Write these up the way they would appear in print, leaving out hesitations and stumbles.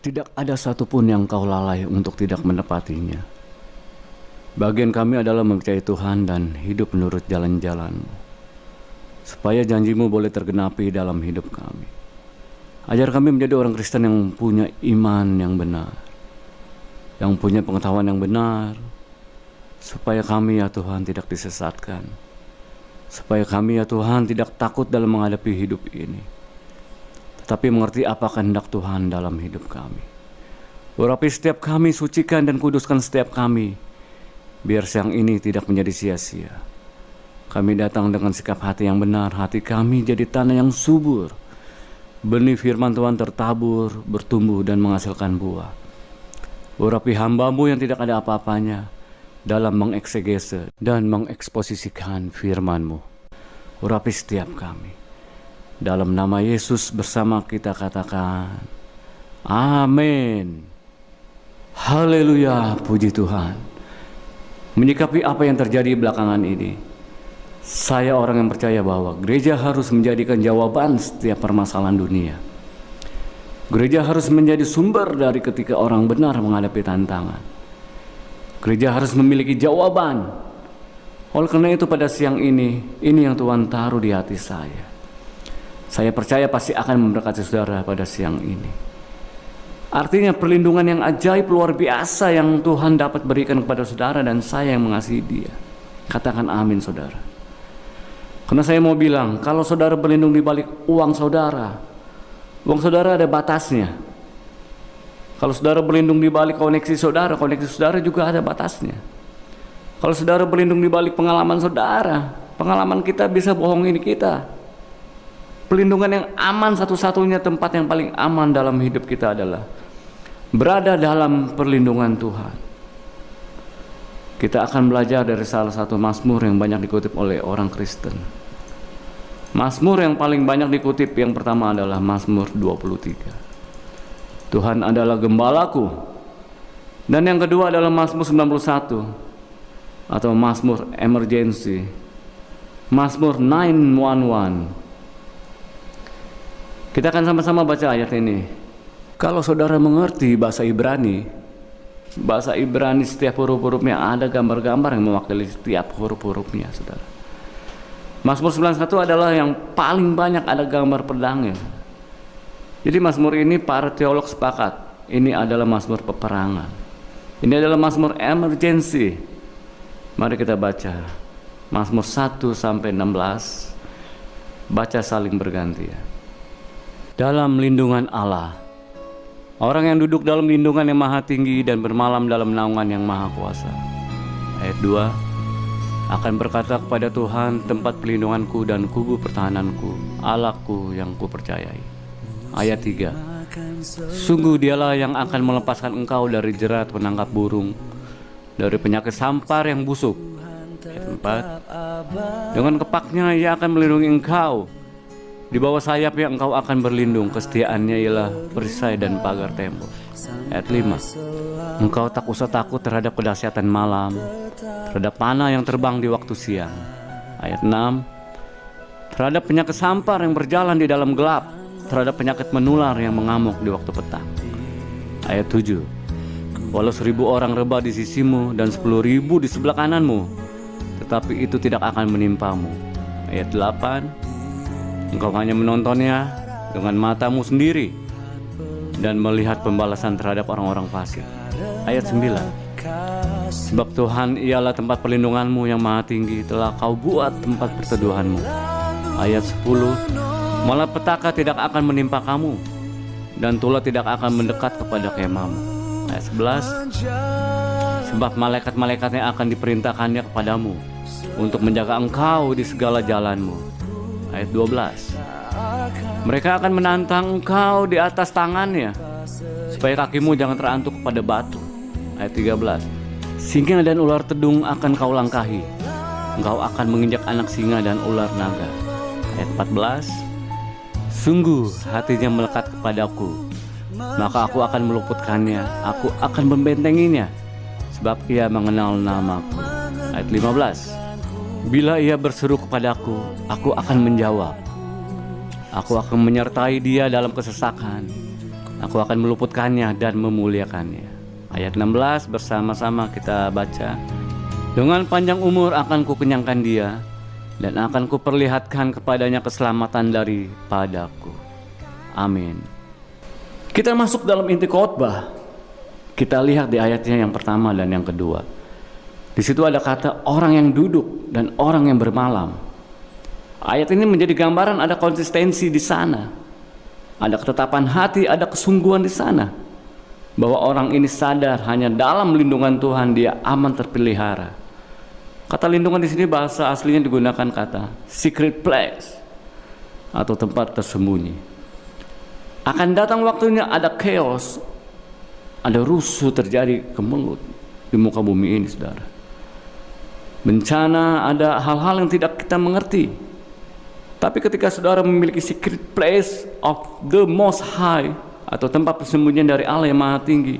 Tidak ada satupun yang kau lalai untuk tidak menepatinya. Bagian kami adalah mempercayai Tuhan dan hidup menurut jalan-jalan-Mu, supaya janjimu boleh tergenapi dalam hidup kami. Ajar kami menjadi orang Kristen yang punya iman yang benar, yang punya pengetahuan yang benar, supaya kami ya Tuhan tidak disesatkan, supaya kami ya Tuhan tidak takut dalam menghadapi hidup ini, tetapi mengerti apa kehendak Tuhan dalam hidup kami. Urapi setiap kami, sucikan dan kuduskan setiap kami, biar siang ini tidak menjadi sia-sia. Kami datang dengan sikap hati yang benar, hati kami jadi tanah yang subur. Benih firman Tuhan tertabur, bertumbuh dan menghasilkan buah. Urapi hamba-Mu yang tidak ada apa-apanya dalam mengeksegese dan mengeksposisikan firman-Mu. Urapi setiap kami. Dalam nama Yesus bersama kita katakan, amin. Haleluya, puji Tuhan. Menyikapi apa yang terjadi belakangan ini, saya orang yang percaya bahwa gereja harus menjadikan jawaban setiap permasalahan dunia. Gereja harus menjadi sumber dari ketika orang benar menghadapi tantangan. Gereja harus memiliki jawaban. Oleh karena itu pada siang ini yang Tuhan taruh di hati saya. Saya percaya pasti akan memberkati saudara pada siang ini. Artinya perlindungan yang ajaib luar biasa yang Tuhan dapat berikan kepada saudara dan saya yang mengasihi Dia. Katakan amin saudara. Karena saya mau bilang, kalau saudara berlindung di balik uang saudara ada batasnya. Kalau saudara berlindung di balik koneksi saudara juga ada batasnya. Kalau saudara berlindung di balik pengalaman saudara, pengalaman kita bisa bohongin kita. Pelindungan yang aman, satu-satunya tempat yang paling aman dalam hidup kita adalah berada dalam perlindungan Tuhan. Kita akan belajar dari salah satu mazmur yang banyak dikutip oleh orang Kristen. Mazmur yang paling banyak dikutip yang pertama adalah Mazmur 23. Tuhan adalah gembalaku. Dan yang kedua adalah Mazmur 91 atau Mazmur emergency. Mazmur 911. Kita akan sama-sama baca ayat ini. Kalau saudara mengerti bahasa Ibrani setiap huruf-hurufnya ada gambar-gambar yang mewakili setiap huruf-hurufnya, saudara. Mazmur 91 adalah yang paling banyak ada gambar pedangnya. Jadi Mazmur ini para teolog sepakat, ini adalah Mazmur peperangan. Ini adalah Mazmur emergency. Mari kita baca Mazmur 1 sampai 16. Baca saling berganti ya. Dalam lindungan Allah, orang yang duduk dalam lindungan yang maha tinggi dan bermalam dalam naungan yang maha kuasa. Ayat 2, akan berkata kepada Tuhan, tempat pelindunganku dan kubu pertahananku, Allahku yang kupercayai. Ayat 3, sungguh Dialah yang akan melepaskan engkau dari jerat penangkap burung, dari penyakit sampar yang busuk. Ayat 4, dengan kepaknya Ia akan melindungi engkau. Di bawah sayapnya engkau akan berlindung, kesetiaannya ialah perisai dan pagar tembok. Ayat 5, engkau tak usah takut terhadap kedahsyatan malam, terhadap panah yang terbang di waktu siang. Ayat 6, terhadap penyakit sampar yang berjalan di dalam gelap, terhadap penyakit menular yang mengamuk di waktu petang. Ayat 7, walau 1000 orang rebah di sisimu dan 10.000 di sebelah kananmu, tetapi itu tidak akan menimpamu. Ayat 8, engkau hanya menontonnya dengan matamu sendiri dan melihat pembalasan terhadap orang-orang fasik. Ayat 9, sebab Tuhan ialah tempat perlindunganmu yang maha tinggi, telah kau buat tempat perteduhanmu. Ayat 10, malah petaka tidak akan menimpa kamu dan tulah tidak akan mendekat kepada kemahmu. Ayat 11, sebab malaikat-malaikatnya akan diperintahkannya kepadamu untuk menjaga engkau di segala jalanmu. Ayat 12, mereka akan menantang engkau di atas tangannya, supaya kakimu jangan terantuk kepada batu. Ayat 13, singa dan ular tedung akan kau langkahi, engkau akan menginjak anak singa dan ular naga. Ayat 14, sungguh hatinya melekat kepadaku, maka aku akan meluputkannya, aku akan membentenginya, sebab ia mengenal namaku. Ayat 15, bila ia berseru kepadaku, aku akan menjawab. Aku akan menyertai dia dalam kesesakan. Aku akan meluputkannya dan memuliakannya. Ayat 16 bersama-sama kita baca. Dengan panjang umur akan kukenyangkan dia, dan akan kuperlihatkan kepadanya keselamatan daripadaku. Amin. Kita masuk dalam inti khotbah. Kita lihat di ayatnya yang pertama dan yang kedua. Di situ ada kata orang yang duduk dan orang yang bermalam. Ayat ini menjadi gambaran ada konsistensi di sana. Ada ketetapan hati, ada kesungguhan di sana. Bahwa orang ini sadar hanya dalam lindungan Tuhan dia aman terpelihara. Kata lindungan di sini bahasa aslinya digunakan kata secret place atau tempat tersembunyi. Akan datang waktunya ada chaos, ada rusuh terjadi kemelut di muka bumi ini, saudara. Bencana, ada hal-hal yang tidak kita mengerti. Tapi ketika saudara memiliki secret place of the Most High atau tempat persembunyian dari Allah yang Maha Tinggi,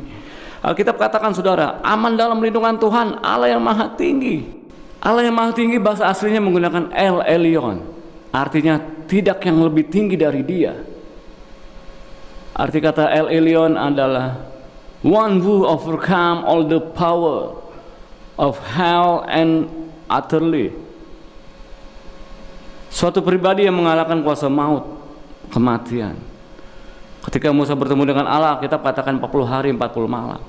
Alkitab katakan saudara, aman dalam lindungan Tuhan, Allah yang Maha Tinggi. Allah yang Maha Tinggi bahasa aslinya menggunakan El Elyon, artinya tidak yang lebih tinggi dari dia. Arti kata El Elyon adalah one who overcome all the power of hell and utterly. Suatu pribadi yang mengalahkan kuasa maut, kematian. Ketika Musa bertemu dengan Allah, Alkitab katakan 40 hari 40 malam.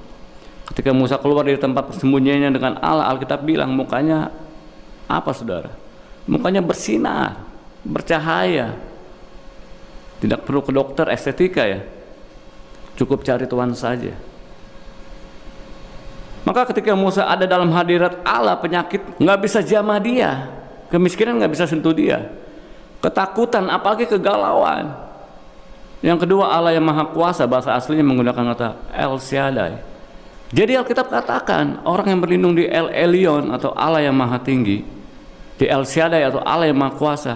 Ketika Musa keluar dari tempat persembunyiannya dengan Allah, Alkitab bilang mukanya apa, saudara? Mukanya bersinar, bercahaya. Tidak perlu ke dokter estetika ya, cukup cari Tuhan saja. Maka ketika Musa ada dalam hadirat Allah, penyakit nggak bisa jamah dia, kemiskinan nggak bisa sentuh dia, ketakutan apalagi kegalauan. Yang kedua, Allah yang Maha Kuasa, bahasa aslinya menggunakan kata El Shaddai. Jadi Alkitab katakan orang yang berlindung di El Elyon atau Allah yang Maha Tinggi, di El Shaddai atau Allah yang Maha Kuasa.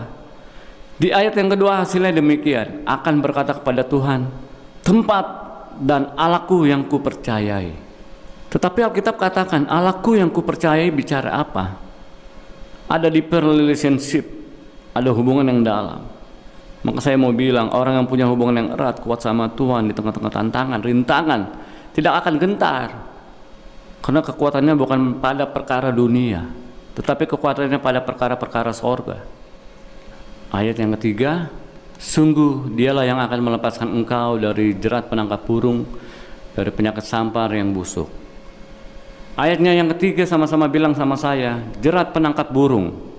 Di ayat yang kedua hasilnya demikian, akan berkata kepada Tuhan, tempat dan Allahku yang kupercayai. Tetapi Alkitab katakan Allahku yang kupercayai bicara apa? Ada deep relationship, ada hubungan yang dalam. Maka saya mau bilang, orang yang punya hubungan yang erat, kuat sama Tuhan di tengah-tengah tantangan, rintangan, tidak akan gentar. Karena kekuatannya bukan pada perkara dunia, tetapi kekuatannya pada perkara-perkara sorga. Ayat yang ketiga, sungguh dialah yang akan melepaskan engkau dari jerat penangkap burung, dari penyakit sampar yang busuk. Ayatnya yang ketiga sama-sama bilang sama saya, jerat penangkap burung.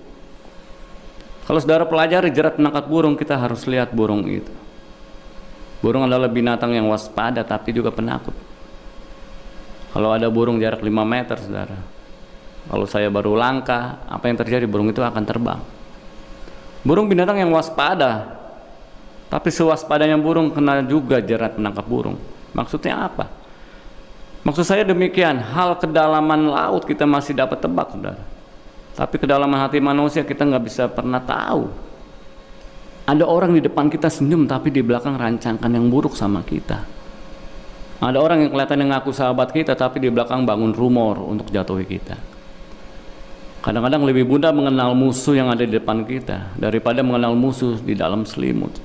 Kalau saudara pelajari jerat penangkap burung, kita harus lihat burung itu. Burung adalah binatang yang waspada tapi juga penakut. Kalau ada burung jarak 5 meter, saudara, kalau saya baru langkah, apa yang terjadi? Burung itu akan terbang. Burung binatang yang waspada, tapi sewaspadanya burung kena juga jerat penangkap burung. Maksudnya apa? Maksud saya demikian, hal kedalaman laut kita masih dapat tebak, saudara. Tapi kedalaman hati manusia kita nggak bisa pernah tahu. Ada orang di depan kita senyum, tapi di belakang rancangkan yang buruk sama kita. Ada orang yang kelihatan yang ngaku sahabat kita, tapi di belakang bangun rumor untuk jatuhi kita. Kadang-kadang lebih mudah mengenal musuh yang ada di depan kita daripada mengenal musuh di dalam selimut.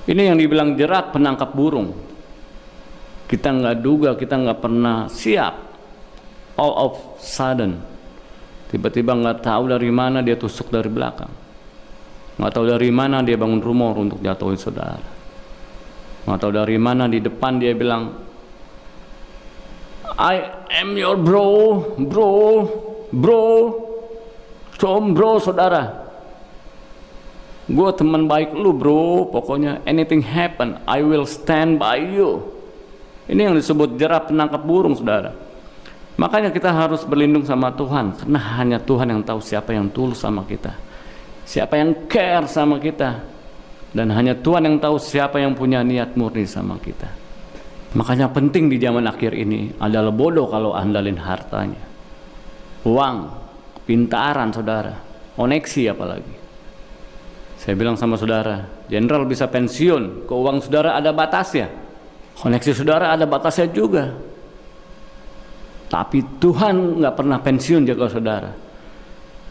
Ini yang dibilang jerat penangkap burung. Kita nggak duga, kita nggak pernah siap. All of sudden, tiba-tiba nggak tahu dari mana dia tusuk dari belakang, nggak tahu dari mana dia bangun rumor untuk jatuhin saudara, nggak tahu dari mana di depan dia bilang, I am your bro, saudara, gue teman baik lu bro, pokoknya anything happen, I will stand by you. Ini yang disebut jerat penangkap burung, saudara. Makanya kita harus berlindung sama Tuhan, karena hanya Tuhan yang tahu siapa yang tulus sama kita, siapa yang care sama kita, dan hanya Tuhan yang tahu siapa yang punya niat murni sama kita. Makanya penting di zaman akhir ini adalah bodoh kalau andalin hartanya, uang, pintaran, saudara, koneksi apalagi. Saya bilang sama saudara, jenderal bisa pensiun, keuangan saudara ada batasnya, koneksi saudara ada batasnya juga. Tapi Tuhan nggak pernah pensiun jaga saudara.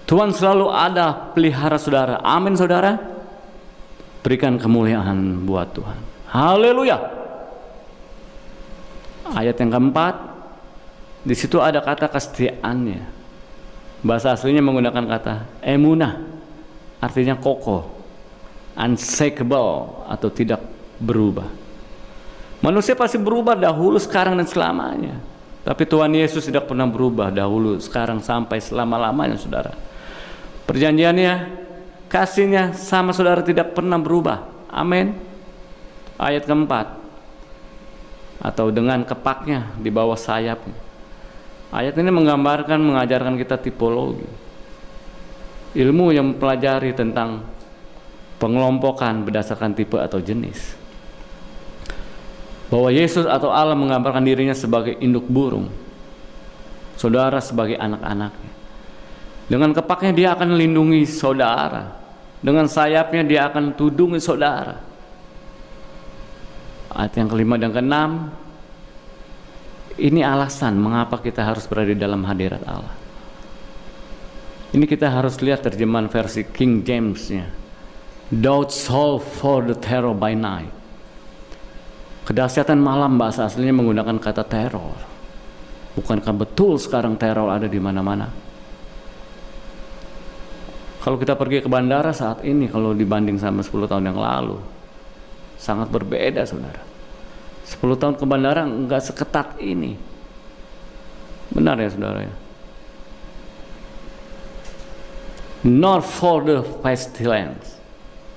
Tuhan selalu ada pelihara saudara. Amin, saudara. Berikan kemuliaan buat Tuhan. Haleluya. Ayat yang keempat, di situ ada kata kesetiaannya. Bahasa aslinya menggunakan kata emunah, artinya kokoh, unshakable atau tidak berubah. Manusia pasti berubah dahulu, sekarang, dan selamanya. Tapi Tuhan Yesus tidak pernah berubah dahulu, sekarang, sampai selama-lamanya, saudara. Perjanjiannya, kasihnya sama saudara tidak pernah berubah. Amin. Ayat keempat, atau dengan kepaknya di bawah sayapnya. Ayat ini menggambarkan, mengajarkan kita tipologi, ilmu yang mempelajari tentang pengelompokan berdasarkan tipe atau jenis. Bahwa Yesus atau Allah menggambarkan dirinya sebagai induk burung, saudara sebagai anak-anaknya. Dengan kepaknya dia akan melindungi saudara, dengan sayapnya dia akan tudungi saudara. Ayat yang kelima dan keenam, ini alasan mengapa kita harus berada di dalam hadirat Allah. Ini kita harus lihat terjemahan versi King James-nya. Don't solve for the terror by night. Kedahsyatan malam, bahasa aslinya menggunakan kata teror. Bukankah betul sekarang teror ada di mana-mana? Kalau kita pergi ke bandara saat ini, kalau dibanding sama 10 tahun yang lalu, sangat berbeda, saudara. 10 tahun ke bandara enggak seketat ini. Benar ya, saudara ya? Nor for the pestilence.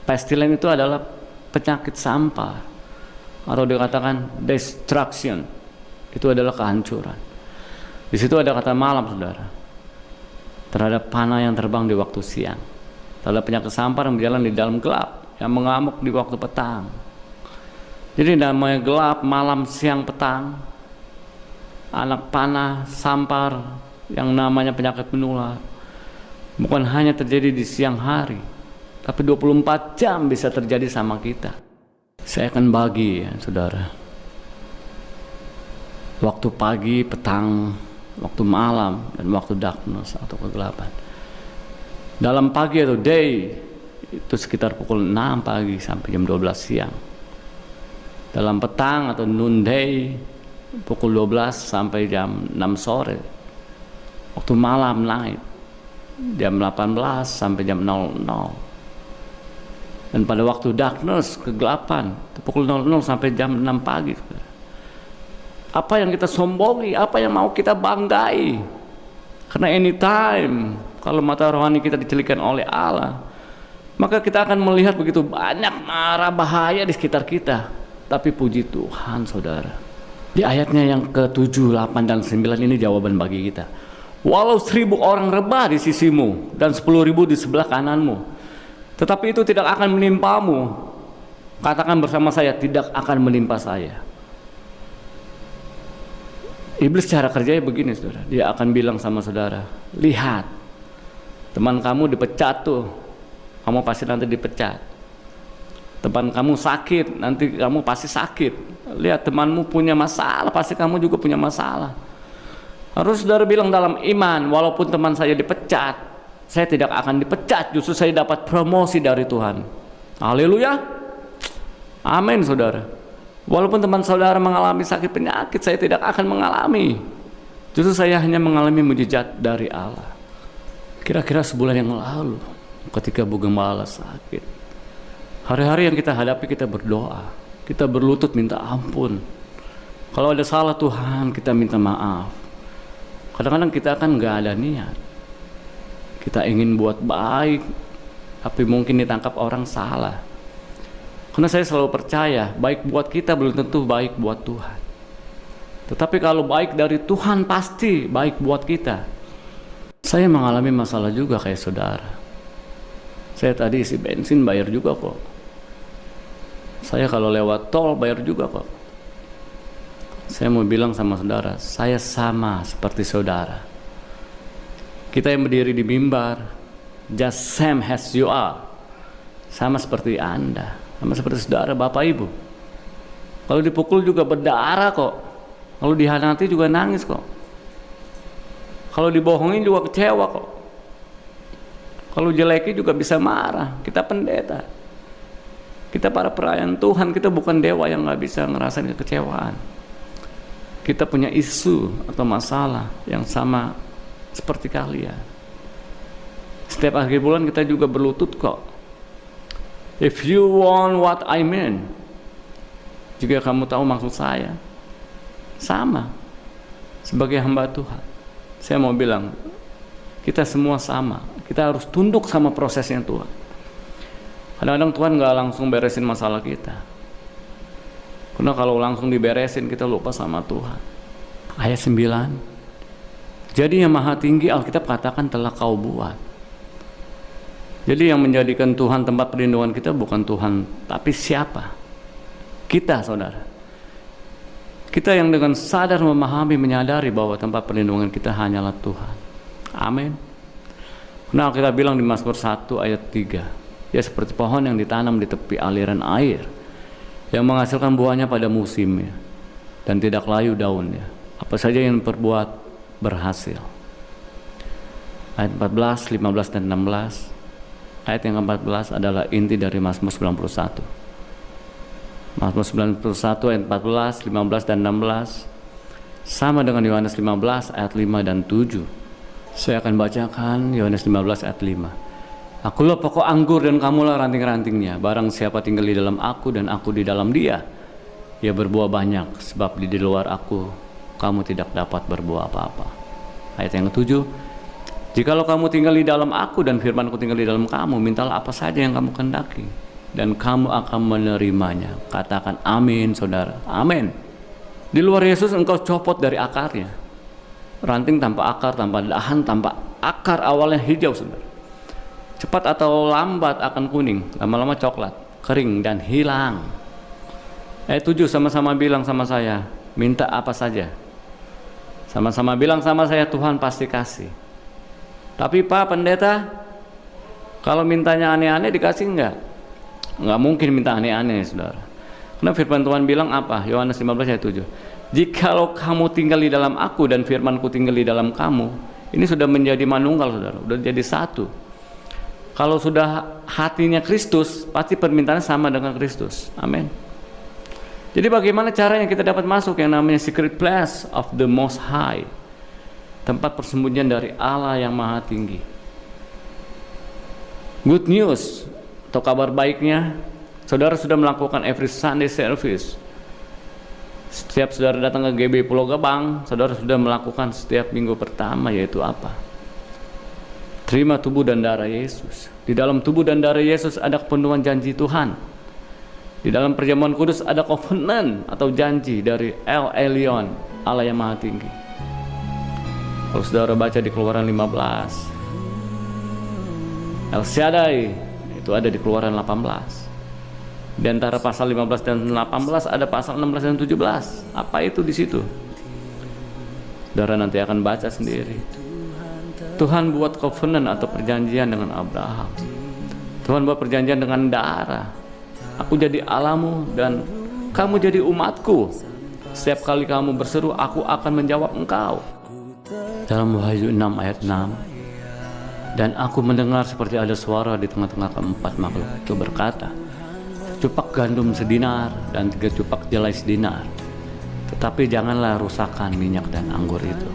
Pestilence itu adalah penyakit sampar, atau dikatakan destruction. Itu adalah kehancuran. Di situ ada kata malam, saudara, terhadap panah yang terbang di waktu siang, terhadap penyakit sampar yang berjalan di dalam gelap, yang mengamuk di waktu petang. Jadi namanya gelap, malam, siang, petang, anak panah, sampar, yang namanya penyakit menular, bukan hanya terjadi di siang hari, tapi 24 jam bisa terjadi sama kita. Saya akan bagi ya, saudara, waktu pagi, petang, waktu malam, dan waktu darkness atau kegelapan. Dalam pagi atau day itu sekitar pukul 6 pagi sampai jam 12 siang. Dalam petang atau noonday pukul 12 sampai jam 6 sore. Waktu malam, night, jam 18 sampai jam 00. Dan pada waktu darkness, kegelapan, pukul 00 sampai jam 6 pagi. Apa yang kita sombongi, apa yang mau kita banggai? Karena anytime, kalau mata rohani kita dicelikan oleh Allah, maka kita akan melihat begitu banyak mara bahaya di sekitar kita. Tapi puji Tuhan, saudara, di ayatnya yang ke-7, 8, dan 9 ini jawaban bagi kita. Walau 1000 orang rebah di sisimu dan 10.000 di sebelah kananmu, tetapi itu tidak akan menimpamu. Katakan bersama saya, tidak akan menimpa saya. Iblis cara kerjanya begini, saudara. Dia akan bilang sama saudara, lihat, teman kamu dipecat tuh, kamu pasti nanti dipecat. Teman kamu sakit, nanti kamu pasti sakit. Lihat, temanmu punya masalah, pasti kamu juga punya masalah. Harus saudara bilang dalam iman, walaupun teman saya dipecat, saya tidak akan dipecat, justru saya dapat promosi dari Tuhan. Haleluya. Amin, saudara. Walaupun teman saudara mengalami sakit penyakit, saya tidak akan mengalami. Justru saya hanya mengalami mujizat dari Allah. Kira-kira sebulan yang lalu, ketika Bu Gembala sakit, hari-hari yang kita hadapi, kita berdoa, kita berlutut minta ampun. Kalau ada salah, Tuhan, kita minta maaf. Kadang-kadang kita kan nggak ada niat, kita ingin buat baik, tapi mungkin ditangkap orang salah. Karena saya selalu percaya, baik buat kita belum tentu baik buat Tuhan. Tetapi kalau baik dari Tuhan, pasti baik buat kita. Saya mengalami masalah juga kayak saudara. Saya tadi isi bensin bayar juga kok. Saya kalau lewat tol bayar juga kok. Saya mau bilang sama saudara, saya sama seperti saudara. Kita yang berdiri di mimbar, just same as you are, sama seperti Anda, sama seperti saudara, Bapak Ibu. Kalau dipukul juga berdarah kok, kalau dihianati juga nangis kok, kalau dibohongin juga kecewa kok, kalau jeleki juga bisa marah. Kita pendeta, kita para pelayan Tuhan, kita bukan dewa yang nggak bisa ngerasain kekecewaan. kita punya isu atau masalah yang sama seperti kalian. Setiap akhir bulan kita juga berlutut kok. If you want what I mean, jika kamu tahu maksud saya, sama. Sebagai hamba Tuhan, saya mau bilang, kita semua sama. Kita harus tunduk sama prosesnya Tuhan. Kadang-kadang Tuhan gak langsung beresin masalah kita. Karena kalau langsung diberesin kita lupa sama Tuhan. Ayat 9. Jadi yang maha tinggi Alkitab katakan telah kau buat. Jadi yang menjadikan Tuhan tempat perlindungan kita bukan Tuhan, tapi siapa? Kita, saudara. Kita yang dengan sadar memahami, menyadari bahwa tempat perlindungan kita hanyalah Tuhan. Amin. Nah, kita bilang di Mazmur 1 ayat 3. Ya seperti pohon yang ditanam di tepi aliran air, yang menghasilkan buahnya pada musimnya dan tidak layu daunnya. Apa saja yang berbuat berhasil. Ayat 14, 15 dan 16. Ayat yang ke-14 adalah inti dari Mazmur 91. Mazmur 91 ayat 14, 15 dan 16 sama dengan Yohanes 15 ayat 5 dan 7. Saya akan bacakan Yohanes 15 ayat 5. Akulah pokok anggur dan kamulah ranting-rantingnya. Barang siapa tinggal di dalam aku dan aku di dalam dia, ia berbuah banyak, sebab di luar aku kamu tidak dapat berbuah apa-apa. Ayat yang ke-7. Jikalau kamu tinggal di dalam aku dan firmanku tinggal di dalam kamu, mintalah apa saja yang kamu kehendaki dan kamu akan menerimanya. Katakan amin, saudara. Amin. Di luar Yesus engkau copot dari akarnya. Ranting tanpa akar, tanpa dahan, tanpa akar awalnya hijau, saudara. Cepat atau lambat akan kuning, lama-lama coklat, kering dan hilang. Ayat 7, sama-sama bilang sama saya, minta apa saja. Sama-sama bilang sama saya, Tuhan pasti kasih. Tapi Pak Pendeta, kalau mintanya aneh-aneh dikasih enggak? Enggak mungkin minta aneh-aneh, saudara. Karena firman Tuhan bilang apa? Yohanes 15 ayat 7. Jikalau kamu tinggal di dalam aku dan firmanku tinggal di dalam kamu, ini sudah menjadi manunggal, saudara. Sudah jadi satu. Kalau sudah hatinya Kristus, pasti permintaannya sama dengan Kristus. Amin. Jadi bagaimana caranya kita dapat masuk yang namanya secret place of the Most High, tempat persembunyian dari Allah yang Maha Tinggi. Good news atau kabar baiknya, saudara sudah melakukan every Sunday service. Setiap saudara datang ke GB Pulau Gebang, saudara sudah melakukan setiap minggu pertama, yaitu apa? Terima tubuh dan darah Yesus. Di dalam tubuh dan darah Yesus ada kepenuhan janji Tuhan. Di dalam perjamuan kudus ada covenant atau janji dari El Elyon, Allah yang Maha Tinggi. Kalau saudara baca di Keluaran 15, El Shaddai itu ada di Keluaran 18. Di antara pasal 15 dan 18 ada pasal 16 dan 17. Apa itu di situ? Saudara nanti akan baca sendiri. Tuhan buat covenant atau perjanjian dengan Abraham. Tuhan buat perjanjian dengan darah. Aku jadi Allahmu dan kamu jadi umatku. Setiap kali kamu berseru, aku akan menjawab engkau. Dalam Wahyu 6 ayat 6. Dan aku mendengar seperti ada suara di tengah-tengah keempat makhluk itu berkata, cupak gandum sedinar dan 3 cupak jelai sedinar. Tetapi janganlah rusakkan minyak dan anggur itu.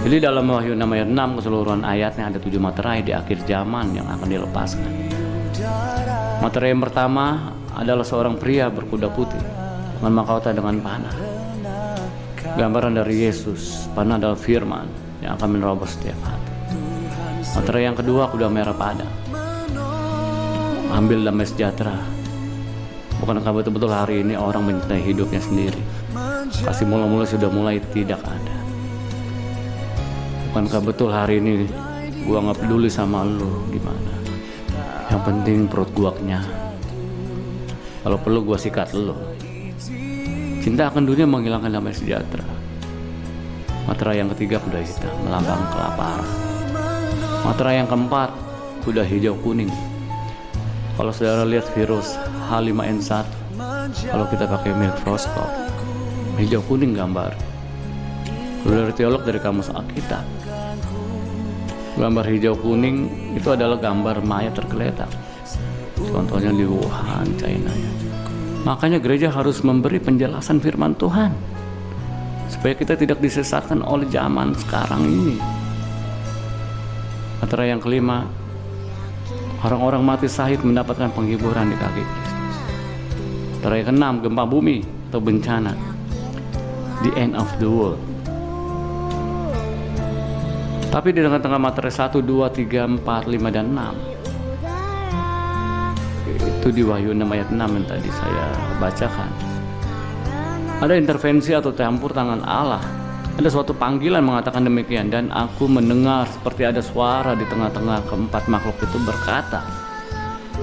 Jadi dalam Wahyu 6 ayat 6 keseluruhan ayatnya ada 7 materai di akhir zaman yang akan dilepaskan. Materai yang pertama adalah seorang pria berkuda putih dengan mahkota dengan panah. Gambaran dari Yesus. Panah adalah firman yang akan menerobos setiap hati. Materai yang kedua kuda merah padang. Ambil damai sejahtera. Bukankah betul-betul hari ini orang mencintai hidupnya sendiri? Kasih mula-mula sudah mulai tidak ada. Bukankah betul hari ini gua nggak peduli sama lu gimana? Yang penting perut gua kenyang. Kalau perlu gua sikat lu. Cinta akan dunia menghilangkan damai sejahtera. Materai yang ketiga kuda hitam melambang kelaparan. Materai yang keempat kuda hijau kuning. Kalau saudara lihat virus H5N1, kalau kita pakai mikroskop, hijau kuning gambar. Dari teolog dari kamus Alkitab, gambar hijau kuning itu adalah gambar mayat tergeletak. Contohnya di Wuhan, China. Makanya gereja harus memberi penjelasan firman Tuhan. supaya kita tidak disesatkan oleh zaman sekarang ini. Antara yang kelima, orang-orang mati syahid mendapatkan penghiburan di kaki Kristus. Antara yang keenam, gempa bumi atau bencana, the end of the world. Tapi di tengah-tengah materi 1, 2, 3, 4, 5, dan 6, itu di Wahyu 6 ayat 6 yang tadi saya bacakan, ada intervensi atau campur tangan Allah. Ada suatu panggilan mengatakan demikian, dan aku mendengar seperti ada suara di tengah-tengah keempat makhluk itu berkata,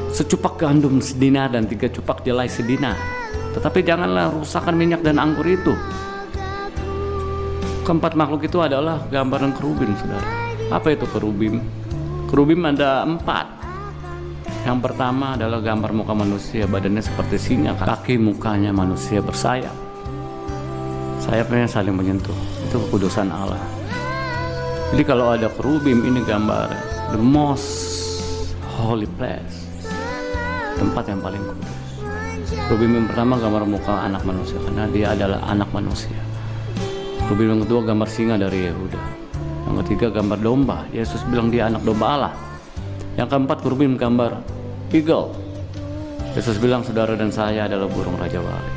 secupak gandum sedina dan 3 cupak jelai sedina, tetapi janganlah rusakkan minyak dan anggur itu. Keempat makhluk itu adalah gambaran kerubim, saudara. Apa itu kerubim? Kerubim ada 4. Yang pertama adalah gambar muka manusia, badannya seperti singa, kaki mukanya manusia bersayap, sayapnya saling menyentuh. Itu kekudusan Allah. Jadi kalau ada kerubim, ini gambar the most holy place, tempat yang paling kudus. Kerubim yang pertama gambar muka anak manusia, karena dia adalah anak manusia. Kerubim yang kedua gambar singa dari Yehuda. Yang ketiga gambar domba, Yesus bilang dia anak domba Allah. Yang keempat kerubim gambar eagle, Yesus bilang saudara dan saya adalah burung raja wali.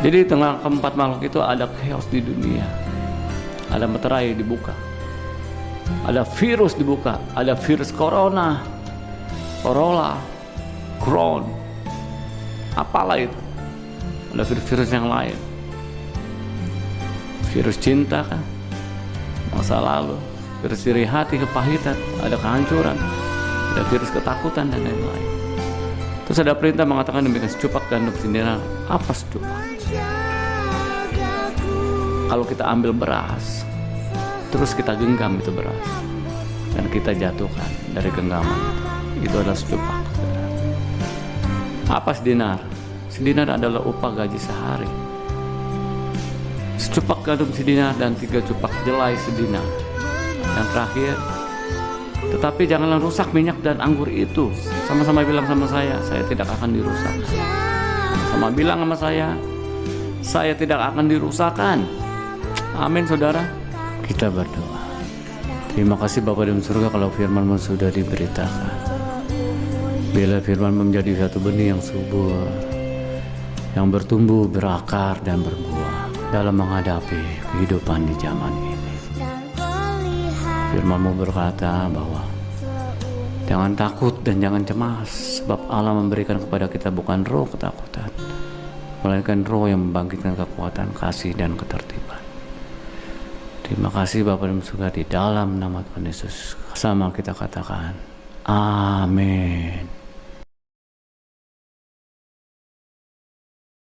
Jadi tengah keempat makhluk itu ada chaos di dunia. Ada meterai dibuka, ada virus dibuka, ada virus corona, crohn, apalah itu. Ada virus yang lain, virus cinta kan, masa lalu, virus iri hati, kepahitan, ada kehancuran, ada virus ketakutan dan lain-lain. Terus ada perintah mengatakan demikian, secupak gandum sedina. Apa secupak? Kalau kita ambil beras, terus kita genggam itu beras, dan kita jatuhkan dari genggaman itu adalah secupak. Apa sedinar? Sedinar adalah upah gaji sehari. Secupak gandum sedinar dan 3 cupak jelai sedinar. Yang terakhir, tetapi janganlah rusak minyak dan anggur itu. Sama-sama bilang sama saya tidak akan dirusak. Sama bilang sama saya tidak akan dirusakkan. Amin, saudara. Kita berdoa. Terima kasih Bapa di surga kalau firman-Mu sudah diberitakan. Bila firman menjadi satu benih yang subur, yang bertumbuh, berakar, dan berbuah dalam menghadapi kehidupan di zaman ini. Firman-Mu berkata bahwa jangan takut dan jangan cemas, sebab Allah memberikan kepada kita bukan roh ketakutan, melainkan roh yang membangkitkan kekuatan, kasih, dan ketertiban. Terima kasih Bapa di surga, di dalam nama Tuhan Yesus sama kita katakan amin.